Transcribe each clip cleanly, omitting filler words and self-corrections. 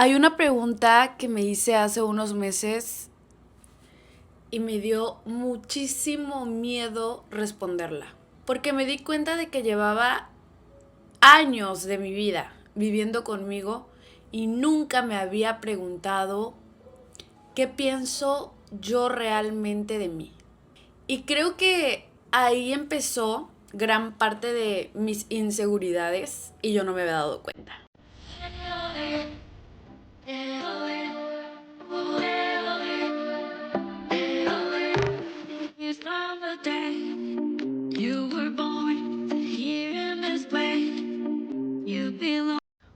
Hay una pregunta que me hice hace unos meses y me dio muchísimo miedo responderla, porque me di cuenta de que llevaba años de mi vida viviendo conmigo y nunca me había preguntado qué pienso yo realmente de mí. Y creo que ahí empezó gran parte de mis inseguridades y yo no me había dado cuenta.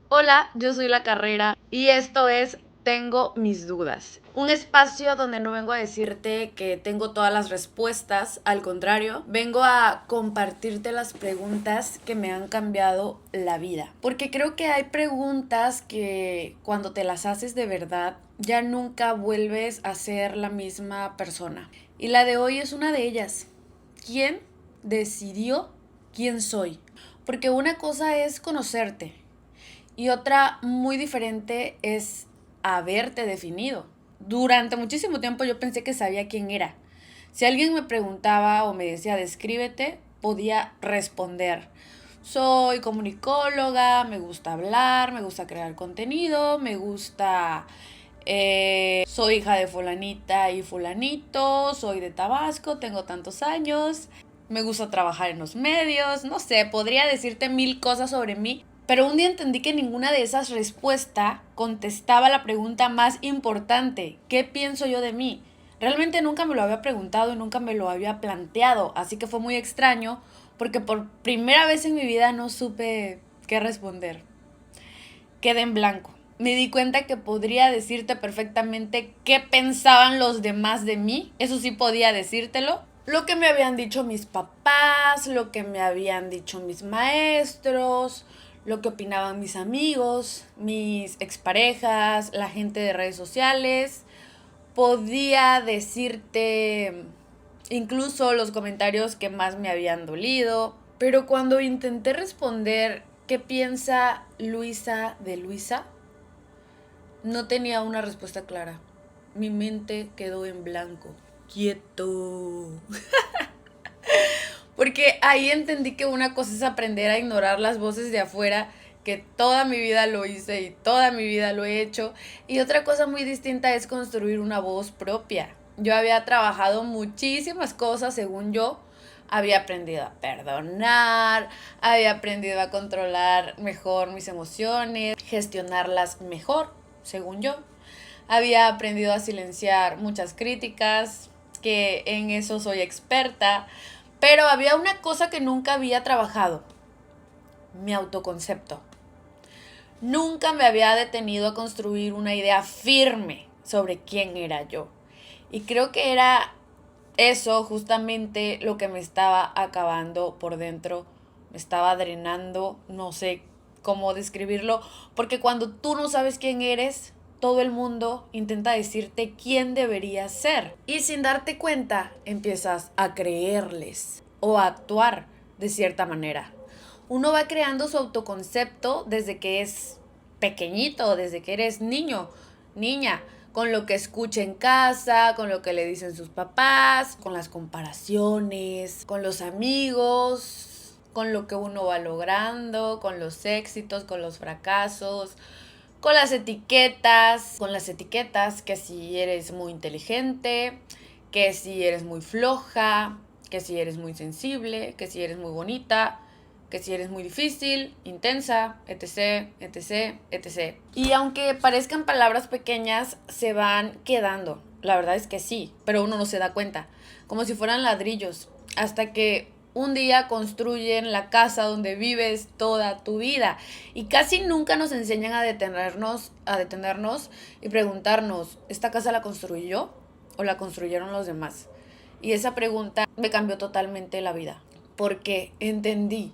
Hola, yo soy La Carrera y esto es Tengo mis dudas. Un espacio donde no vengo a decirte que tengo todas las respuestas, al contrario, vengo a compartirte las preguntas que me han cambiado la vida. Porque creo que hay preguntas que cuando te las haces de verdad, ya nunca vuelves a ser la misma persona. Y la de hoy es una de ellas. ¿Quién decidió quién soy? Porque una cosa es conocerte y otra muy diferente es haberte definido. Durante muchísimo tiempo yo pensé que sabía quién era. Si alguien me preguntaba o me decía descríbete, podía responder. Soy comunicóloga, me gusta hablar, me gusta crear contenido, me gusta... soy hija de fulanita y fulanito, soy de Tabasco, tengo tantos años, me gusta trabajar en los medios, no sé, podría decirte mil cosas sobre mí, pero un día entendí que ninguna de esas respuestas contestaba la pregunta más importante: ¿qué pienso yo de mí? Realmente nunca me lo había preguntado y nunca me lo había planteado, así que fue muy extraño porque por primera vez en mi vida no supe qué responder. Quedé en blanco. Me di cuenta que podría decirte perfectamente qué pensaban los demás de mí. Eso sí podía decírtelo. Lo que me habían dicho mis papás, lo que me habían dicho mis maestros, lo que opinaban mis amigos, mis exparejas, la gente de redes sociales. Podía decirte incluso los comentarios que más me habían dolido. Pero cuando intenté responder qué piensa Luisa de Luisa, no tenía una respuesta clara. Mi mente quedó en blanco. Quieto. Porque ahí entendí que una cosa es aprender a ignorar las voces de afuera, que toda mi vida lo hice y toda mi vida lo he hecho. Y otra cosa muy distinta es construir una voz propia. Yo había trabajado muchísimas cosas según yo. Había aprendido a perdonar, había aprendido a controlar mejor mis emociones, gestionarlas mejor, según yo. Había aprendido a silenciar muchas críticas, que en eso soy experta, pero había una cosa que nunca había trabajado: mi autoconcepto. Nunca me había detenido a construir una idea firme sobre quién era yo. Y creo que era eso justamente lo que me estaba acabando por dentro, me estaba drenando, no sé cómo describirlo, porque cuando tú no sabes quién eres, todo el mundo intenta decirte quién deberías ser. Y sin darte cuenta, empiezas a creerles o a actuar de cierta manera. Uno va creando su autoconcepto desde que es pequeñito, desde que eres niño, niña, con lo que escucha en casa, con lo que le dicen sus papás, con las comparaciones, con los amigos, con lo que uno va logrando, con los éxitos, con los fracasos, con las etiquetas, que si eres muy inteligente, que si eres muy floja, que si eres muy sensible, que si eres muy bonita, que si eres muy difícil, intensa, etc, etc, etc. Y aunque parezcan palabras pequeñas, se van quedando. La verdad es que sí, pero uno no se da cuenta. Como si fueran ladrillos. Hasta que un día construyen la casa donde vives toda tu vida. Y casi nunca nos enseñan a detenernos y preguntarnos: ¿esta casa la construí yo o la construyeron los demás? Y esa pregunta me cambió totalmente la vida, porque entendí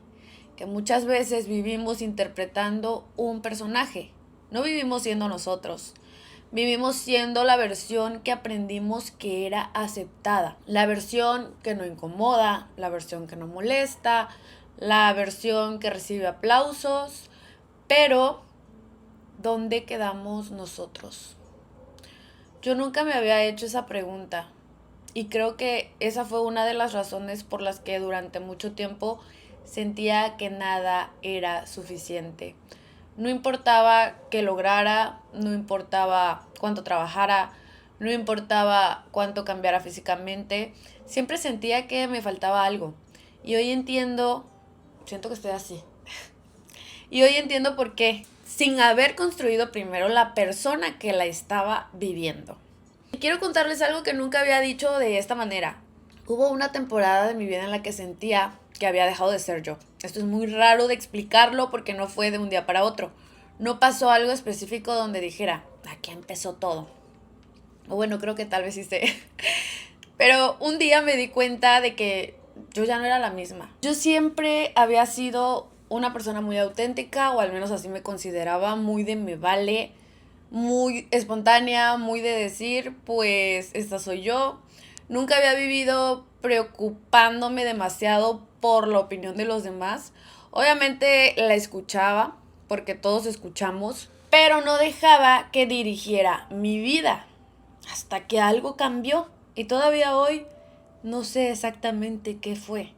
que muchas veces vivimos interpretando un personaje. No vivimos siendo nosotros. Vivimos siendo la versión que aprendimos que era aceptada. La versión que no incomoda, la versión que no molesta, la versión que recibe aplausos. Pero ¿dónde quedamos nosotros? Yo nunca me había hecho esa pregunta y creo que esa fue una de las razones por las que durante mucho tiempo sentía que nada era suficiente. No importaba qué lograra, no importaba cuánto trabajara, no importaba cuánto cambiara físicamente, siempre sentía que me faltaba algo. Y hoy entiendo, siento que estoy así. Y hoy entiendo por qué, sin haber construido primero la persona que la estaba viviendo. Y quiero contarles algo que nunca había dicho de esta manera. Hubo una temporada de mi vida en la que sentía que había dejado de ser yo. Esto es muy raro de explicarlo porque no fue de un día para otro. No pasó algo específico donde dijera, aquí empezó todo. O bueno, creo que tal vez sí sé. Pero un día me di cuenta de que yo ya no era la misma. Yo siempre había sido una persona muy auténtica, o al menos así me consideraba, muy de me vale, muy espontánea, muy de decir, pues esta soy yo. Nunca había vivido preocupándome demasiado por la opinión de los demás. Obviamente la escuchaba, porque todos escuchamos, pero no dejaba que dirigiera mi vida hasta que algo cambió y todavía hoy no sé exactamente qué fue.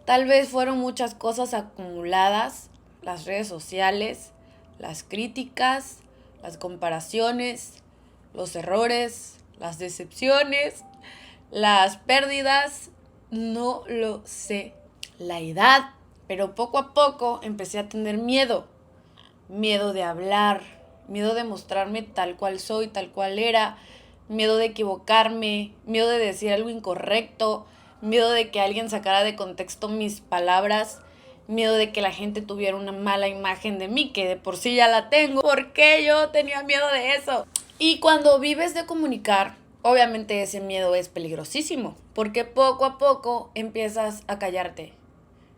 Tal vez fueron muchas cosas acumuladas, las redes sociales, las críticas, las comparaciones, los errores, las decepciones, las pérdidas, no lo sé. La edad, pero poco a poco empecé a tener miedo. Miedo de hablar, miedo de mostrarme tal cual soy, tal cual era, miedo de equivocarme, miedo de decir algo incorrecto, miedo de que alguien sacara de contexto mis palabras, miedo de que la gente tuviera una mala imagen de mí, que de por sí ya la tengo. ¿Por qué yo tenía miedo de eso? Y cuando vives de comunicar, obviamente ese miedo es peligrosísimo, porque poco a poco empiezas a callarte.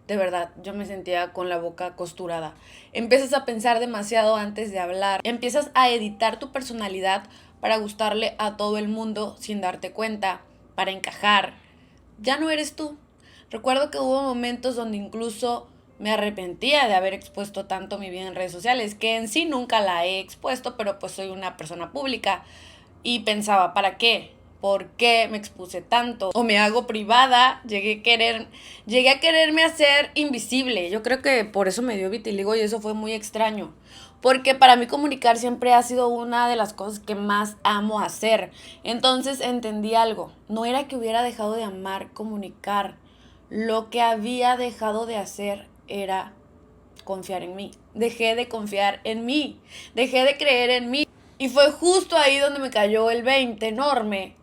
De verdad, yo me sentía con la boca costurada. Empiezas a pensar demasiado antes de hablar. Empiezas a editar tu personalidad para gustarle a todo el mundo sin darte cuenta, para encajar. Ya no eres tú. Recuerdo que hubo momentos donde incluso me arrepentía de haber expuesto tanto mi vida en redes sociales, que en sí nunca la he expuesto, pero pues soy una persona pública. Y pensaba, ¿para qué? ¿Por qué me expuse tanto? O me hago privada, llegué a quererme hacer invisible. Yo creo que por eso me dio vitiligo y eso fue muy extraño. Porque para mí comunicar siempre ha sido una de las cosas que más amo hacer. Entonces entendí algo. No era que hubiera dejado de amar comunicar. Lo que había dejado de hacer era confiar en mí. Dejé de confiar en mí. Dejé de creer en mí. Y fue justo ahí donde me cayó el 20 enorme.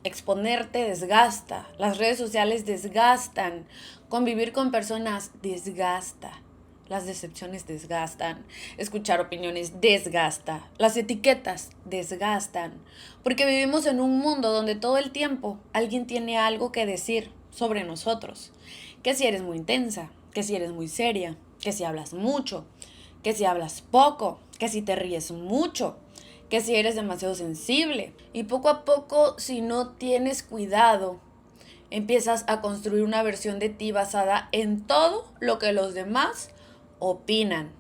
Exponerte desgasta, las redes sociales desgastan, convivir con personas desgasta, las decepciones desgastan, escuchar opiniones desgasta, las etiquetas desgastan, porque vivimos en un mundo donde todo el tiempo alguien tiene algo que decir sobre nosotros, que si eres muy intensa, que si eres muy seria, que si hablas mucho, que si hablas poco, que si te ríes mucho, que si eres demasiado sensible. Y poco a poco, si no tienes cuidado, empiezas a construir una versión de ti basada en todo lo que los demás opinan.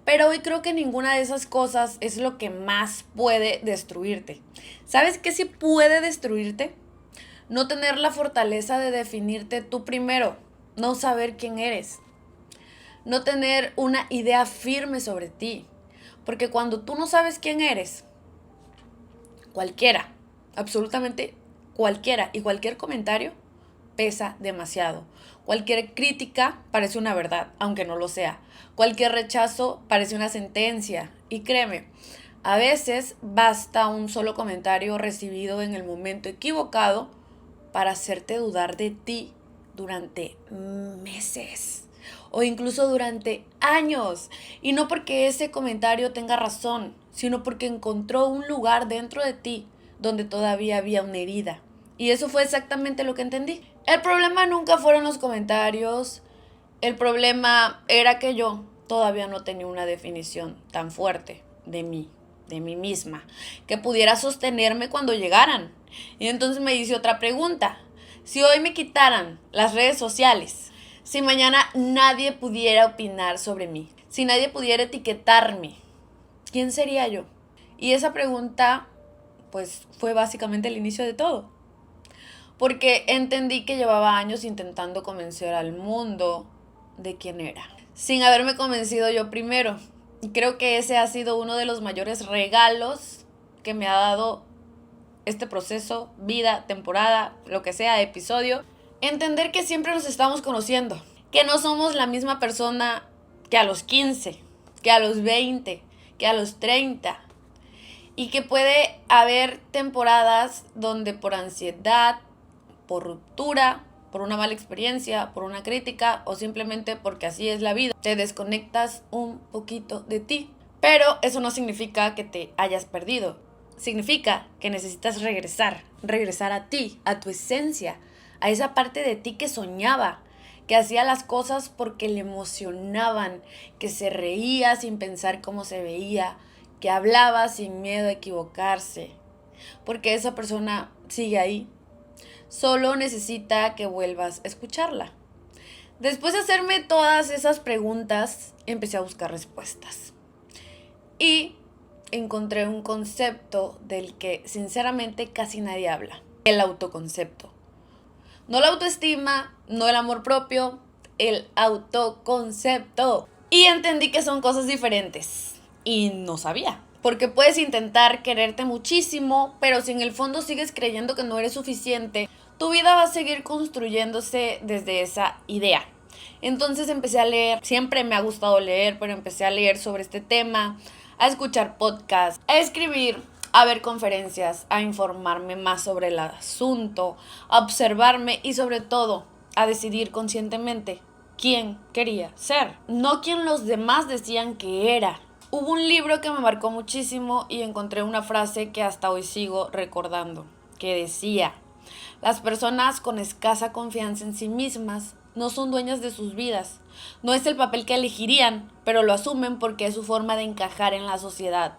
Pero hoy creo que ninguna de esas cosas es lo que más puede destruirte. ¿Sabes qué sí puede destruirte? No tener la fortaleza de definirte tú primero, no saber quién eres, no tener una idea firme sobre ti. Porque cuando tú no sabes quién eres, cualquiera, absolutamente cualquiera y cualquier comentario pesa demasiado. Cualquier crítica parece una verdad, aunque no lo sea. Cualquier rechazo parece una sentencia. Y créeme, a veces basta un solo comentario recibido en el momento equivocado para hacerte dudar de ti durante meses o incluso durante años. Y no porque ese comentario tenga razón, sino porque encontró un lugar dentro de ti donde todavía había una herida. Y eso fue exactamente lo que entendí. El problema nunca fueron los comentarios. El problema era que yo todavía no tenía una definición tan fuerte de mí misma, que pudiera sostenerme cuando llegaran. Y entonces me hice otra pregunta. Si hoy me quitaran las redes sociales, si mañana nadie pudiera opinar sobre mí, si nadie pudiera etiquetarme, ¿quién sería yo? Y esa pregunta pues fue básicamente el inicio de todo. Porque entendí que llevaba años intentando convencer al mundo de quién era, sin haberme convencido yo primero. Y creo que ese ha sido uno de los mayores regalos que me ha dado este proceso, vida, temporada, lo que sea, episodio. Entender que siempre nos estamos conociendo, que no somos la misma persona que a los 15, que a los 20, que a los 30. Y que puede haber temporadas donde por ansiedad, por ruptura, por una mala experiencia, por una crítica o simplemente porque así es la vida, te desconectas un poquito de ti. Pero eso no significa que te hayas perdido. Significa que necesitas regresar a ti, a tu esencia, a esa parte de ti que soñaba, que hacía las cosas porque le emocionaban, que se reía sin pensar cómo se veía, que hablaba sin miedo a equivocarse, porque esa persona sigue ahí. Solo necesita que vuelvas a escucharla. Después de hacerme todas esas preguntas, empecé a buscar respuestas. Y encontré un concepto del que sinceramente casi nadie habla. El autoconcepto. No la autoestima, no el amor propio, el autoconcepto. Y entendí que son cosas diferentes. Y no sabía. Porque puedes intentar quererte muchísimo, pero si en el fondo sigues creyendo que no eres suficiente, tu vida va a seguir construyéndose desde esa idea. Entonces empecé a leer, siempre me ha gustado leer, pero empecé a leer sobre este tema, a escuchar podcasts, a escribir, a ver conferencias, a informarme más sobre el asunto, a observarme y sobre todo a decidir conscientemente quién quería ser, no quién los demás decían que era. Hubo un libro que me marcó muchísimo y encontré una frase que hasta hoy sigo recordando, que decía: las personas con escasa confianza en sí mismas no son dueñas de sus vidas. No es el papel que elegirían, pero lo asumen porque es su forma de encajar en la sociedad,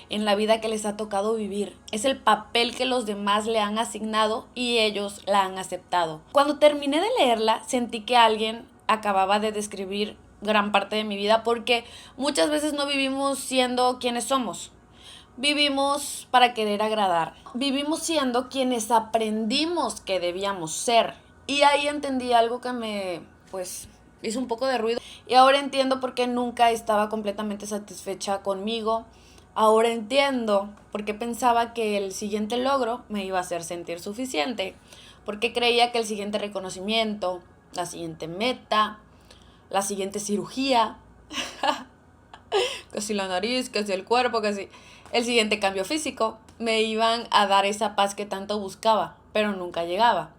en la vida que les ha tocado vivir. Es el papel que los demás le han asignado y ellos la han aceptado. Cuando terminé de leerla, sentí que alguien acababa de describir gran parte de mi vida, porque muchas veces no vivimos siendo quienes somos. Vivimos para querer agradar. Vivimos siendo quienes aprendimos que debíamos ser. Y ahí entendí algo que me, hizo un poco de ruido. Y ahora entiendo por qué nunca estaba completamente satisfecha conmigo. Ahora entiendo por qué pensaba que el siguiente logro me iba a hacer sentir suficiente. Porque creía que el siguiente reconocimiento, la siguiente meta, la siguiente cirugía, casi la nariz, casi el cuerpo, casi el siguiente cambio físico, me iban a dar esa paz que tanto buscaba, pero nunca llegaba.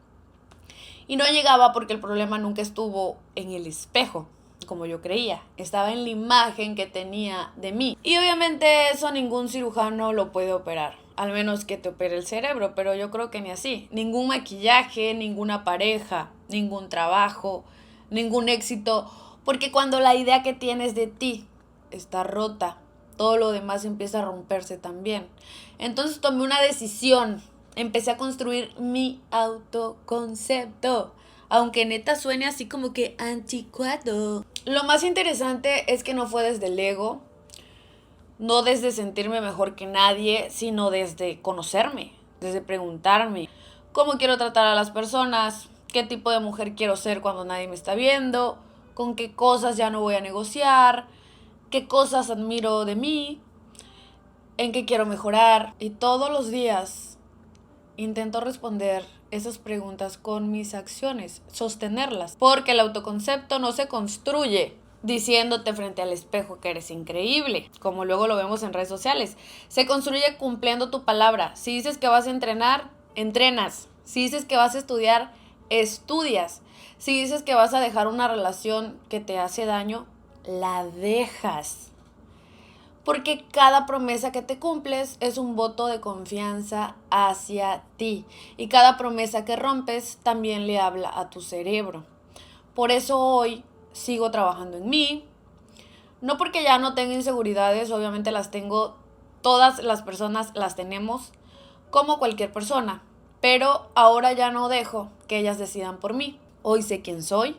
Y no llegaba porque el problema nunca estuvo en el espejo, como yo creía. Estaba en la imagen que tenía de mí. Y obviamente eso ningún cirujano lo puede operar, al menos que te opere el cerebro, pero yo creo que ni así. Ningún maquillaje, ninguna pareja, ningún trabajo, ningún éxito, porque cuando la idea que tienes de ti está rota, todo lo demás empieza a romperse también. Entonces tomé una decisión, empecé a construir mi autoconcepto, aunque neta suene así como que anticuado. Lo más interesante es que no fue desde el ego, no desde sentirme mejor que nadie, sino desde conocerme, desde preguntarme cómo quiero tratar a las personas, qué tipo de mujer quiero ser cuando nadie me está viendo, con qué cosas ya no voy a negociar, qué cosas admiro de mí, en qué quiero mejorar. Y todos los días intento responder esas preguntas con mis acciones, sostenerlas, porque el autoconcepto no se construye diciéndote frente al espejo que eres increíble, como luego lo vemos en redes sociales. Se construye cumpliendo tu palabra. Si dices que vas a entrenar, entrenas. Si dices que vas a estudiar, estudias. Si dices que vas a dejar una relación que te hace daño, la dejas. Porque cada promesa que te cumples es un voto de confianza hacia ti. Y cada promesa que rompes también le habla a tu cerebro. Por eso hoy sigo trabajando en mí. No porque ya no tenga inseguridades, obviamente las tengo, todas las personas las tenemos, como cualquier persona. Pero ahora ya no dejo que ellas decidan por mí. Hoy sé quién soy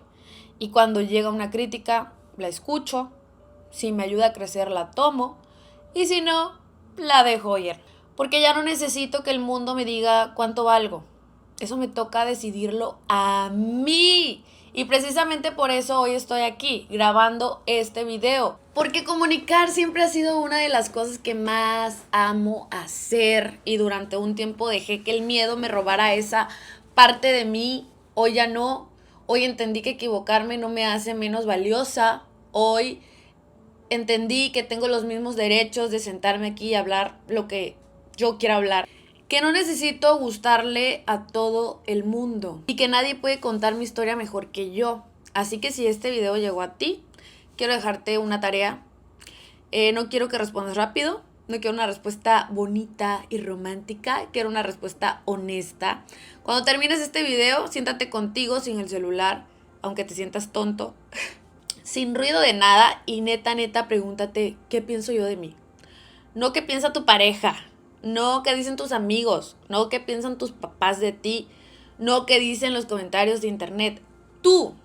y cuando llega una crítica la escucho. Si me ayuda a crecer la tomo y si no, la dejo ir. Porque ya no necesito que el mundo me diga cuánto valgo. Eso me toca decidirlo a mí. Y precisamente por eso hoy estoy aquí grabando este video. Porque comunicar siempre ha sido una de las cosas que más amo hacer. Y durante un tiempo dejé que el miedo me robara esa parte de mí. Hoy ya no. Hoy entendí que equivocarme no me hace menos valiosa. Hoy entendí que tengo los mismos derechos de sentarme aquí y hablar lo que yo quiero hablar. Que no necesito gustarle a todo el mundo. Y que nadie puede contar mi historia mejor que yo. Así que si este video llegó a ti, quiero dejarte una tarea. No quiero que respondas rápido. No quiero una respuesta bonita y romántica. Quiero una respuesta honesta. Cuando termines este video, siéntate contigo sin el celular, aunque te sientas tonto. Sin ruido de nada y neta, pregúntate, ¿qué pienso yo de mí? No qué piensa tu pareja, no qué dicen tus amigos, no qué piensan tus papás de ti, no qué dicen los comentarios de internet. Tú,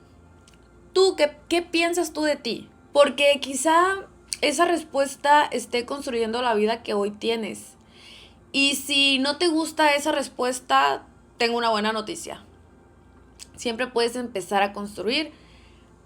¿qué piensas tú de ti? Porque quizá esa respuesta esté construyendo la vida que hoy tienes. Y si no te gusta esa respuesta, tengo una buena noticia. Siempre puedes empezar a construir,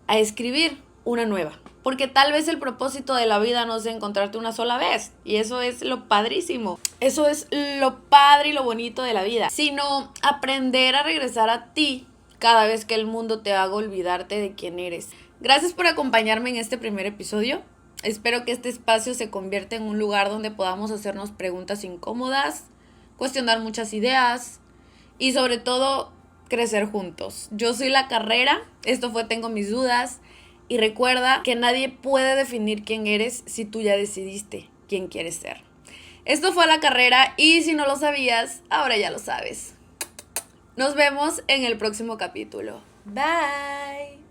a escribir una nueva. Porque tal vez el propósito de la vida no es encontrarte una sola vez. Y eso es lo padrísimo. Eso es lo padre y lo bonito de la vida. Sino aprender a regresar a ti cada vez que el mundo te haga olvidarte de quién eres. Gracias por acompañarme en este primer episodio. Espero que este espacio se convierta en un lugar donde podamos hacernos preguntas incómodas, cuestionar muchas ideas y sobre todo crecer juntos. Yo soy La Carrera, esto fue Tengo Mis Dudas y recuerda que nadie puede definir quién eres si tú ya decidiste quién quieres ser. Esto fue La Carrera y si no lo sabías, ahora ya lo sabes. Nos vemos en el próximo capítulo. Bye.